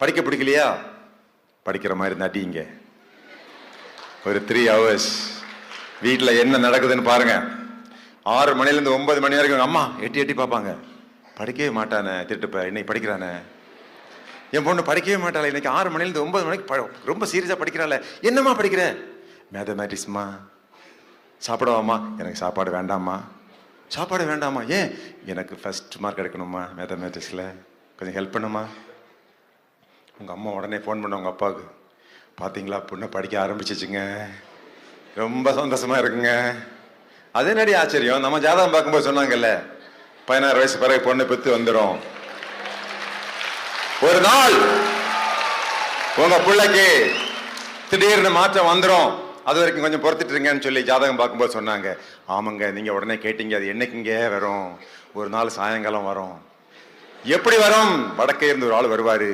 படிக்க பிடிக்கலையா? படிக்கிற மாதிரி இருந்தா அடிங்க. ஒரு 3 hours வீட்டில் என்ன நடக்குதுன்னு பாருங்க. 6 மணிலேருந்து 9 மணி வரைக்கும் அம்மா எட்டி எட்டி பார்ப்பாங்க. படிக்கவே மாட்டானே, திட்டுப்ப இன்னைக்கு படிக்கிறானே. என் பொண்ணு படிக்கவே மாட்டாளே, இன்னைக்கு 6 மணிலேருந்து 9 மணிக்கு ரொம்ப சீரியஸாக படிக்கிறாள். என்னம்மா படிக்கிற? மேத்தமேட்டிக்ஸ்மா. சாப்பிடவாம்மா? எனக்கு சாப்பாடு வேண்டாம்மா. சாப்பாடு வேண்டாமா? ஏன்? எனக்கு ஃபர்ஸ்ட் மார்க் எடுக்கணுமா மேத்தமேட்டிக்ஸில், கொஞ்சம் ஹெல்ப் பண்ணுமா. உங்கள் அம்மா உடனே ஃபோன் பண்ண உங்கள் அப்பாவுக்கு, பார்த்தீங்களா பொண்ணை படிக்க ஆரம்பிச்சிச்சுங்க, ரொம்ப சந்தோஷமா இருக்குங்க. அதே நடி ஆச்சரியம், நம்ம ஜாதகம் பார்க்கும்போது சொன்னாங்கல்ல 16 வயசு பிறகு பொண்ணு பெற்று வந்துடும். ஒரு நாள் உங்க பிள்ளைக்கு திடீர்னு மாற்றம் வந்துடும், அது வரைக்கும் கொஞ்சம் பொறுத்துட்டு இருங்கன்னு சொல்லி ஜாதகம் பார்க்கும்போது சொன்னாங்க. ஆமாங்க, நீங்க உடனே கேட்டீங்க, அது என்னைக்குங்க வரும்? ஒரு நாள் சாயங்காலம் வரும். எப்படி வரும்? வடக்கே இருந்து ஒரு ஆள் வருவாரு.